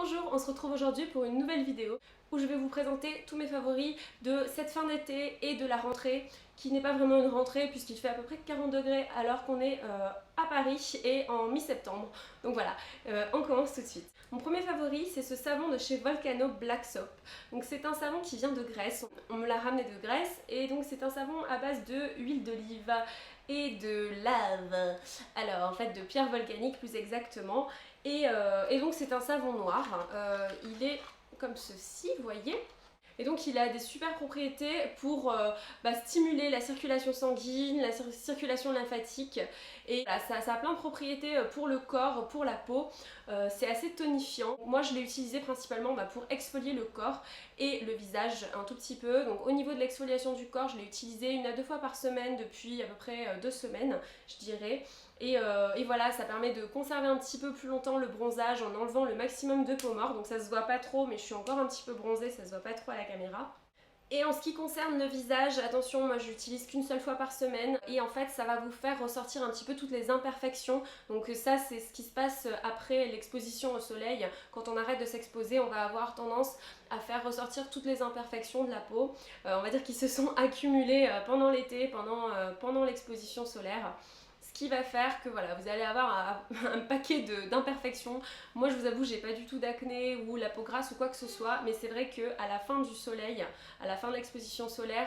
Bonjour, on se retrouve aujourd'hui pour une nouvelle vidéo où je vais vous présenter tous mes favoris de cette fin d'été et de la rentrée qui n'est pas vraiment une rentrée puisqu'il fait à peu près 40 degrés alors qu'on est à Paris et en mi-septembre. Donc voilà, on commence tout de suite. Mon premier favori c'est ce savon de chez Volcano Black Soap. Donc c'est un savon qui vient de Grèce, on me l'a ramené de Grèce et donc c'est un savon à base de huile d'olive et de lave, alors en fait de pierre volcanique plus exactement. Et donc c'est un savon noir, il est comme ceci, vous voyez. Et donc il a des super propriétés pour stimuler la circulation sanguine, la circulation lymphatique. Et voilà, ça a plein de propriétés pour le corps, pour la peau. C'est assez tonifiant. Moi je l'ai utilisé principalement pour exfolier le corps et le visage un tout petit peu. Donc au niveau de l'exfoliation du corps, je l'ai utilisé 1 à 2 fois par semaine depuis à peu près 2 semaines, je dirais. Et voilà, ça permet de conserver un petit peu plus longtemps le bronzage en enlevant le maximum de peau morte. Donc ça se voit pas trop, mais je suis encore un petit peu bronzée, ça se voit pas trop à la caméra. Et en ce qui concerne le visage, attention, moi je l'utilise qu'une seule fois par semaine et en fait ça va vous faire ressortir un petit peu toutes les imperfections. Donc ça c'est ce qui se passe après l'exposition au soleil. Quand on arrête de s'exposer, on va avoir tendance à faire ressortir toutes les imperfections de la peau. On va dire qu'ils se sont accumulées pendant l'été, pendant l'exposition solaire. Ce qui va faire que voilà, vous allez avoir un paquet d'imperfections. Moi je vous avoue, j'ai pas du tout d'acné ou la peau grasse ou quoi que ce soit, mais c'est vrai qu'à la fin du soleil, à la fin de l'exposition solaire,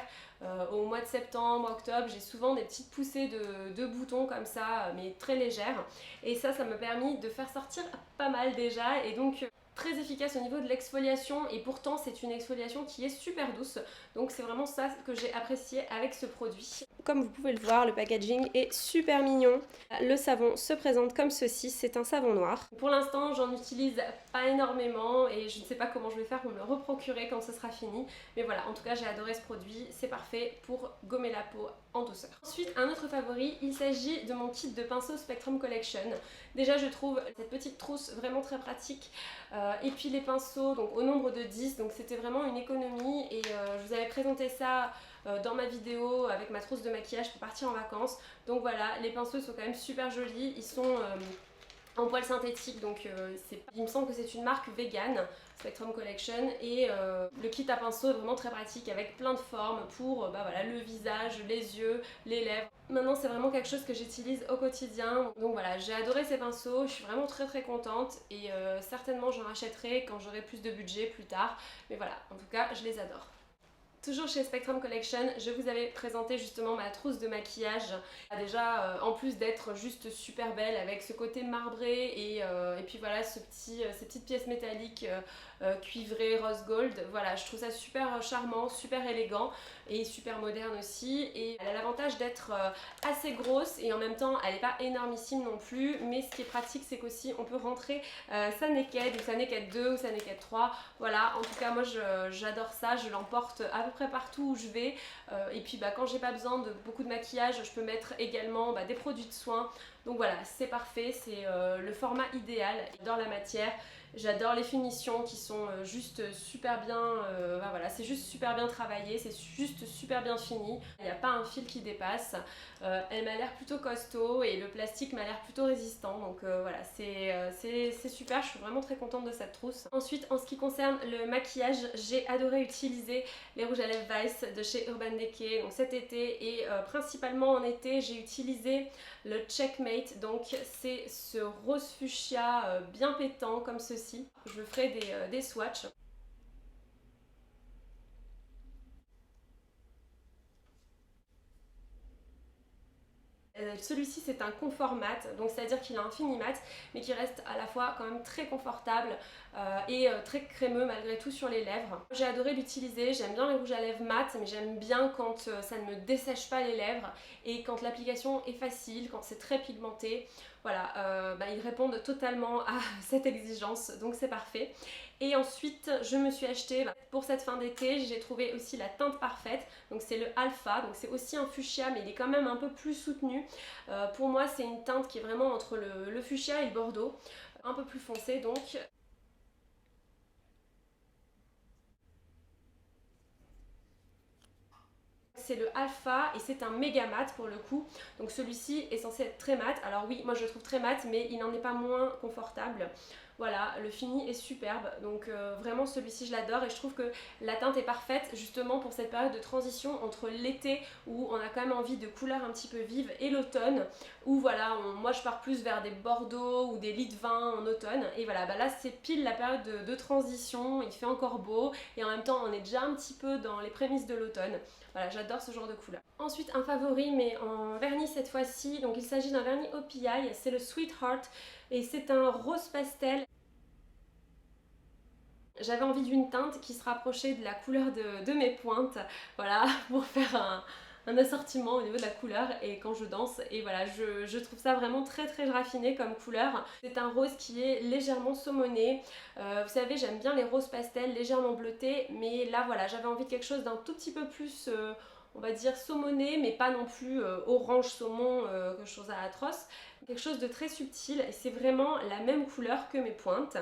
au mois de septembre, octobre, j'ai souvent des petites poussées de boutons comme ça, mais très légères. Et ça m'a permis de faire sortir pas mal déjà, et donc très efficace au niveau de l'exfoliation, et pourtant c'est une exfoliation qui est super douce, donc c'est vraiment ça que j'ai apprécié avec ce produit. Comme vous pouvez le voir, le packaging est super mignon. Le savon se présente comme ceci, c'est un savon noir. Pour l'instant j'en utilise pas énormément et je ne sais pas comment je vais faire pour me le reprocurer quand ce sera fini, mais voilà, en tout cas j'ai adoré ce produit, c'est parfait pour gommer la peau en douceur. Ensuite, un autre favori, il s'agit de mon kit de pinceaux Spectrum Collection. Déjà je trouve cette petite trousse vraiment très pratique, et puis les pinceaux donc au nombre de 10, donc c'était vraiment une économie, et je vous avais présenté ça dans ma vidéo avec ma trousse de maquillage pour partir en vacances. Donc voilà, les pinceaux sont quand même super jolis, ils sont en poil synthétique, donc il me semble que c'est une marque vegan, Spectrum Collection, et le kit à pinceau est vraiment très pratique avec plein de formes pour voilà, le visage, les yeux, les lèvres. Maintenant c'est vraiment quelque chose que j'utilise au quotidien, donc voilà, j'ai adoré ces pinceaux, je suis vraiment très contente, et certainement j'en rachèterai quand j'aurai plus de budget plus tard, mais voilà, en tout cas je les adore. Toujours chez Spectrum Collection, je vous avais présenté justement ma trousse de maquillage. Déjà, en plus d'être juste super belle avec ce côté marbré et puis voilà ces petites pièces métalliques cuivrées rose gold. Voilà, je trouve ça super charmant, super élégant et super moderne aussi. Et elle a l'avantage d'être assez grosse et en même temps elle n'est pas énormissime non plus. Mais ce qui est pratique, c'est qu'aussi on peut rentrer sa naked ou sa naked 2 ou sa naked 3. Voilà, en tout cas moi j'adore ça, je l'emporte à peu près partout où je vais, et puis quand j'ai pas besoin de beaucoup de maquillage, je peux mettre également des produits de soins. Donc voilà, c'est parfait, c'est le format idéal. J'adore la matière, j'adore les finitions qui sont juste super bien, voilà, c'est juste super bien travaillé, c'est juste super bien fini. Il n'y a pas un fil qui dépasse, elle m'a l'air plutôt costaud et le plastique m'a l'air plutôt résistant. Donc voilà, c'est super, je suis vraiment très contente de cette trousse. Ensuite, en ce qui concerne le maquillage, j'ai adoré utiliser les rouges à lèvres Vice de chez Urban Decay donc cet été, et principalement en été j'ai utilisé le Checkmate, donc c'est ce rose fuchsia bien pétant comme ceci. Je ferai des swatchs. Celui-ci c'est un confort mat, donc c'est à dire qu'il a un fini mat mais qui reste à la fois quand même très confortable et très crémeux malgré tout sur les lèvres. J'ai adoré l'utiliser, j'aime bien les rouges à lèvres mat, mais j'aime bien quand ça ne me dessèche pas les lèvres et quand l'application est facile, quand c'est très pigmenté. Voilà, ils répondent totalement à cette exigence, donc c'est parfait. Et ensuite je me suis acheté pour cette fin d'été, j'ai trouvé aussi la teinte parfaite, donc c'est le Alpha, donc c'est aussi un fuchsia mais il est quand même un peu plus soutenu. Pour moi c'est une teinte qui est vraiment entre le fuchsia et le bordeaux, un peu plus foncé donc. C'est le Alpha et c'est un méga mat pour le coup, donc celui-ci est censé être très mat. Alors oui, moi je le trouve très mat mais il n'en est pas moins confortable. Voilà, le fini est superbe, donc vraiment celui-ci je l'adore et je trouve que la teinte est parfaite justement pour cette période de transition entre l'été où on a quand même envie de couleurs un petit peu vives et l'automne où voilà, moi je pars plus vers des bordeaux ou des lits de vin en automne et voilà, bah là c'est pile la période de transition, il fait encore beau et en même temps on est déjà un petit peu dans les prémices de l'automne. Voilà, j'adore ce genre de couleur. Ensuite, un favori, mais en vernis cette fois-ci. Donc, il s'agit d'un vernis OPI, c'est le Sweetheart et c'est un rose pastel. J'avais envie d'une teinte qui se rapprochait de la couleur de mes pointes, voilà, pour faire un assortiment au niveau de la couleur et quand je danse et voilà je trouve ça vraiment très raffiné comme couleur. C'est un rose qui est légèrement saumoné, vous savez j'aime bien les roses pastels légèrement bleutés mais là voilà j'avais envie de quelque chose d'un tout petit peu plus on va dire saumoné mais pas non plus orange saumon quelque chose atroce, quelque chose de très subtil et c'est vraiment la même couleur que mes pointes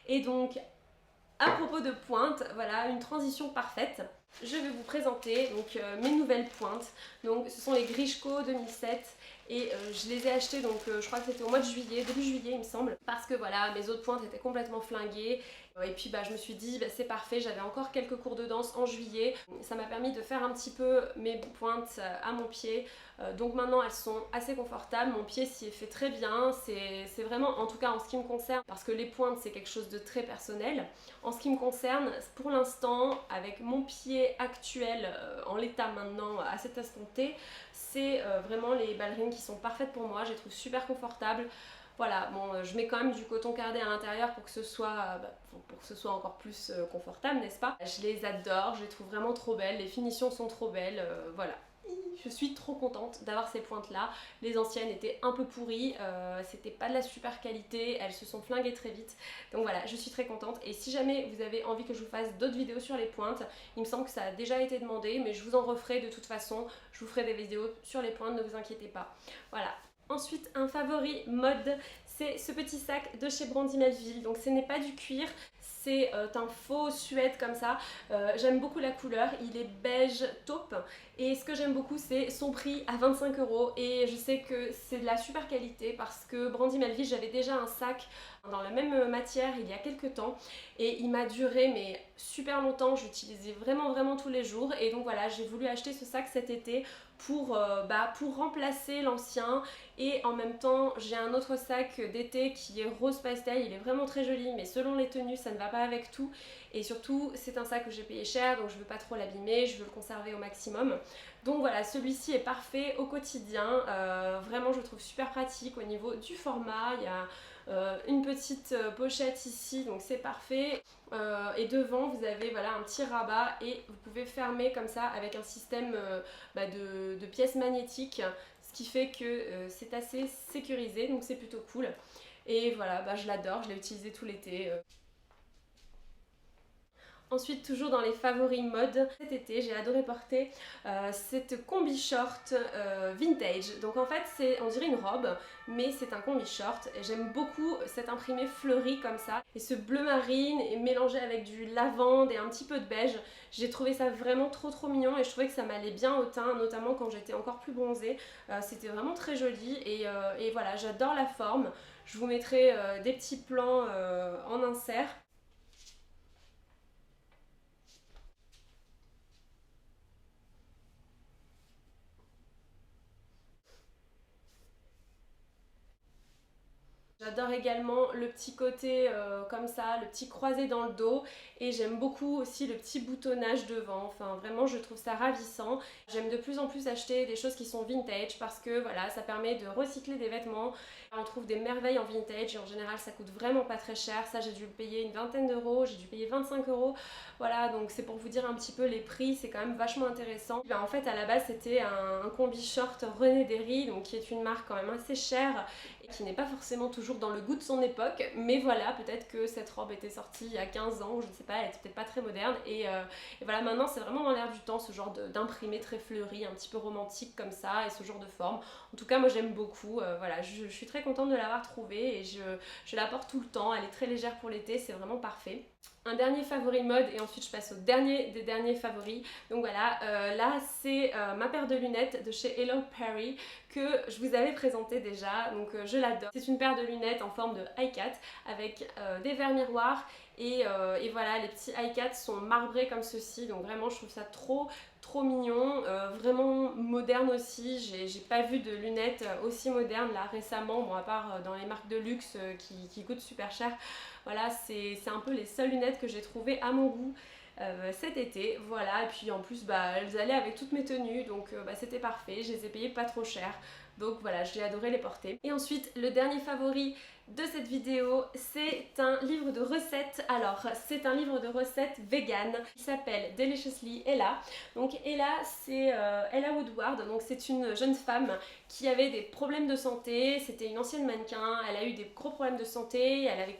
et donc à propos de pointes, voilà une transition parfaite. Je vais vous présenter donc mes nouvelles pointes. Donc ce sont les Grishko 2007 et je les ai achetées donc je crois que c'était au mois de juillet, début juillet il me semble, parce que voilà mes autres pointes étaient complètement flinguées et puis bah, je me suis dit bah, c'est parfait, j'avais encore quelques cours de danse en juillet, ça m'a permis de faire un petit peu mes pointes à mon pied, donc maintenant elles sont assez confortables, mon pied s'y est fait très bien, c'est vraiment en tout cas en ce qui me concerne, parce que les pointes c'est quelque chose de très personnel, en ce qui me concerne pour l'instant avec mon pied actuel en l'état maintenant à cet instant T, c'est vraiment les ballerines qui sont parfaites pour moi, je les trouve super confortables. Voilà, bon, je mets quand même du coton cardé à l'intérieur pour que ce soit, pour que ce soit encore plus confortable, n'est-ce pas? Je les adore, je les trouve vraiment trop belles, les finitions sont trop belles, voilà. Je suis trop contente d'avoir ces pointes là. Les anciennes étaient un peu pourries, c'était pas de la super qualité, elles se sont flinguées très vite. Donc voilà, je suis très contente. Et si jamais vous avez envie que je vous fasse d'autres vidéos sur les pointes, il me semble que ça a déjà été demandé, mais je vous en referai de toute façon. Je vous ferai des vidéos sur les pointes, ne vous inquiétez pas. Voilà. Ensuite, un favori mode, c'est ce petit sac de chez Brandy Melville. Donc ce n'est pas du cuir, c'est un faux suède comme ça. J'aime beaucoup la couleur, il est beige taupe. Et ce que j'aime beaucoup c'est son prix à 25 € et je sais que c'est de la super qualité parce que Brandy Melville j'avais déjà un sac dans la même matière il y a quelques temps et il m'a duré mais super longtemps, j'utilisais vraiment tous les jours et donc voilà j'ai voulu acheter ce sac cet été pour remplacer l'ancien et en même temps j'ai un autre sac d'été qui est rose pastel, il est vraiment très joli mais selon les tenues ça ne va pas avec tout et surtout c'est un sac que j'ai payé cher donc je veux pas trop l'abîmer, je veux le conserver au maximum. Donc voilà, celui-ci est parfait au quotidien, vraiment je le trouve super pratique au niveau du format, il y a une petite pochette ici donc c'est parfait et devant vous avez voilà un petit rabat et vous pouvez fermer comme ça avec un système de pièces magnétiques, ce qui fait que c'est assez sécurisé donc c'est plutôt cool et voilà je l'adore, je l'ai utilisé tout l'été. Ensuite, toujours dans les favoris mode, cet été j'ai adoré porter cette combi short vintage. Donc en fait on dirait une robe mais c'est un combi short. J'aime beaucoup cet imprimé fleuri comme ça et ce bleu marine et mélangé avec du lavande et un petit peu de beige. J'ai trouvé ça vraiment trop mignon et je trouvais que ça m'allait bien au teint, notamment quand j'étais encore plus bronzée. C'était vraiment très joli et voilà, j'adore la forme. Je vous mettrai des petits plans en insert. J'adore également le petit côté comme ça, le petit croisé dans le dos et j'aime beaucoup aussi le petit boutonnage devant, enfin vraiment je trouve ça ravissant. J'aime de plus en plus acheter des choses qui sont vintage parce que voilà ça permet de recycler des vêtements. On trouve des merveilles en vintage et en général ça coûte vraiment pas très cher, ça j'ai dû le payer une vingtaine d'euros, j'ai dû payer 25 €. Voilà donc c'est pour vous dire un petit peu les prix, c'est quand même vachement intéressant. En fait à la base c'était un combi short René Derry donc qui est une marque quand même assez chère et qui n'est pas forcément toujours dans le goût de son époque, mais voilà, peut-être que cette robe était sortie il y a 15 ans, je ne sais pas, elle était peut-être pas très moderne, et voilà, maintenant c'est vraiment dans l'air du temps, ce genre d'imprimé très fleuri, un petit peu romantique comme ça, et ce genre de forme. En tout cas, moi j'aime beaucoup, voilà, je suis très contente de l'avoir trouvée, et je la porte tout le temps, elle est très légère pour l'été, c'est vraiment parfait. Un dernier favori mode et ensuite je passe au dernier des derniers favoris. Donc voilà, là c'est ma paire de lunettes de chez Hello Perry que je vous avais présenté déjà. Donc je je l'adore. C'est une paire de lunettes en forme de iCat avec des verres miroirs et voilà, les petits iCat sont marbrés comme ceci, donc vraiment je trouve ça trop mignon, vraiment moderne aussi. J'ai pas vu de lunettes aussi modernes là récemment, bon à part dans les marques de luxe qui coûtent super cher. Voilà, c'est un peu les seules lunettes que j'ai trouvées à mon goût cet été, voilà. Et puis en plus elles allaient avec toutes mes tenues, donc c'était parfait, je les ai payées pas trop cher. Donc voilà, j'ai adoré les porter. Et ensuite, le dernier favori de cette vidéo, c'est un livre de recettes. Alors, c'est un livre de recettes vegan. Il s'appelle Deliciously Ella. Donc Ella, c'est Ella Woodward. Donc c'est une jeune femme qui avait des problèmes de santé. C'était une ancienne mannequin. Elle a eu des gros problèmes de santé. Elle avait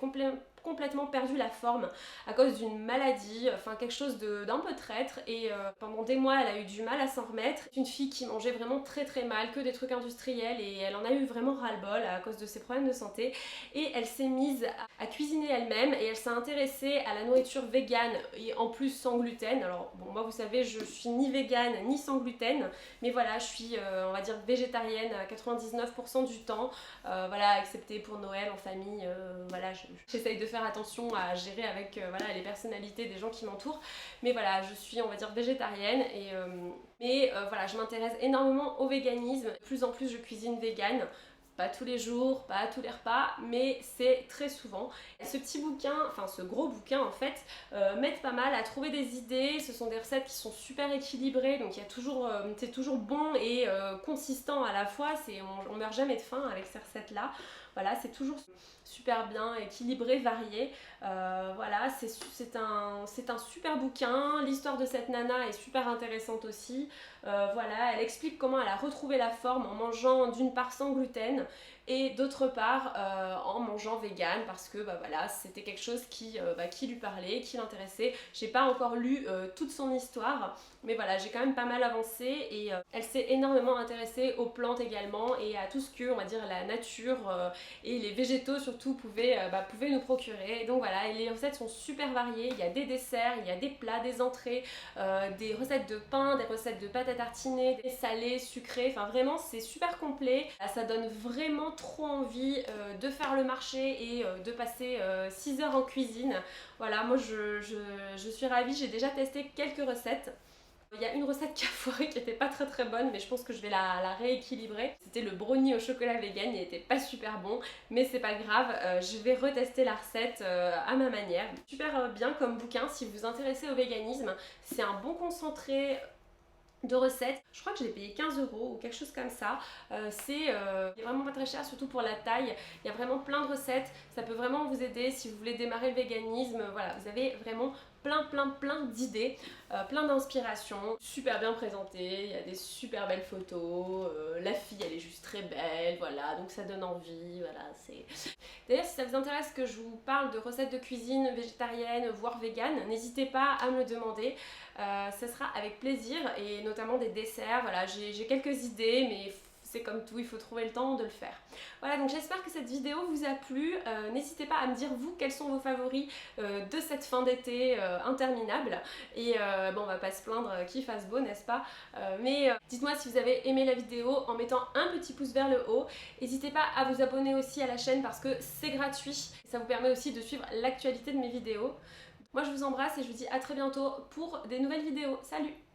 complètement perdu la forme à cause d'une maladie, enfin quelque chose d'un peu traître, et pendant des mois elle a eu du mal à s'en remettre. C'est une fille qui mangeait vraiment très mal, que des trucs industriels, et elle en a eu vraiment ras-le-bol à cause de ses problèmes de santé, et elle s'est mise à cuisiner elle-même, et elle s'est intéressée à la nourriture végane et en plus sans gluten. Alors bon, moi vous savez, je suis ni végane ni sans gluten, mais voilà, je suis on va dire végétarienne à 99% du temps, voilà, excepté pour Noël en famille, voilà, j'essaye de faire attention à gérer avec voilà, les personnalités des gens qui m'entourent, mais voilà, je suis on va dire végétarienne, et voilà, je m'intéresse énormément au véganisme. De plus en plus je cuisine végane, pas tous les jours, pas à tous les repas, mais c'est très souvent. Ce petit bouquin, enfin ce gros bouquin en fait, m'aide pas mal à trouver des idées. Ce sont des recettes qui sont super équilibrées, donc il y a toujours, c'est toujours bon et consistant à la fois. On meurt jamais de faim avec ces recettes là. Voilà, c'est toujours super bien équilibré, varié. Voilà, c'est un super bouquin. L'histoire de cette nana est super intéressante aussi. Voilà, elle explique comment elle a retrouvé la forme en mangeant d'une part sans gluten et d'autre part en mangeant vegan, parce que voilà, c'était quelque chose qui lui parlait, qui l'intéressait. J'ai pas encore lu toute son histoire, mais voilà, j'ai quand même pas mal avancé, et elle s'est énormément intéressée aux plantes également et à tout ce que, on va dire, la nature et les végétaux surtout pouvaient nous procurer. Donc voilà, et les recettes sont super variées. Il y a des desserts, il y a des plats, des entrées, des recettes de pain, des recettes de pâte à tartiner, des salés, sucrés, enfin vraiment c'est super complet. Ça donne vraiment trop envie de faire le marché et de passer 6 heures en cuisine. Voilà, moi je suis ravie, j'ai déjà testé quelques recettes. Il y a une recette qui a foiré qui était pas très bonne, mais je pense que je vais la rééquilibrer. C'était le brownie au chocolat vegan, il était pas super bon, mais c'est pas grave, je vais retester la recette à ma manière. Super bien comme bouquin si vous vous intéressez au véganisme. C'est un bon concentré de recettes. Je crois que je l'ai payé 15 € ou quelque chose comme ça. C'est vraiment pas très cher, surtout pour la taille. Il y a vraiment plein de recettes. Ça peut vraiment vous aider si vous voulez démarrer le véganisme. Voilà, vous avez vraiment plein d'idées, plein d'inspirations, super bien présentées, il y a des super belles photos, la fille elle est juste très belle, voilà, donc ça donne envie, voilà, c'est... D'ailleurs, si ça vous intéresse que je vous parle de recettes de cuisine végétarienne, voire végane, n'hésitez pas à me le demander, ce sera avec plaisir, et notamment des desserts, voilà, j'ai quelques idées, mais c'est comme tout, il faut trouver le temps de le faire. Voilà, donc j'espère que cette vidéo vous a plu. N'hésitez pas à me dire vous quels sont vos favoris de cette fin d'été interminable. Et bon, on va pas se plaindre qu'il fasse beau, n'est-ce pas, mais dites-moi si vous avez aimé la vidéo en mettant un petit pouce vers le haut. N'hésitez pas à vous abonner aussi à la chaîne parce que c'est gratuit. Ça vous permet aussi de suivre l'actualité de mes vidéos. Moi je vous embrasse et je vous dis à très bientôt pour des nouvelles vidéos. Salut!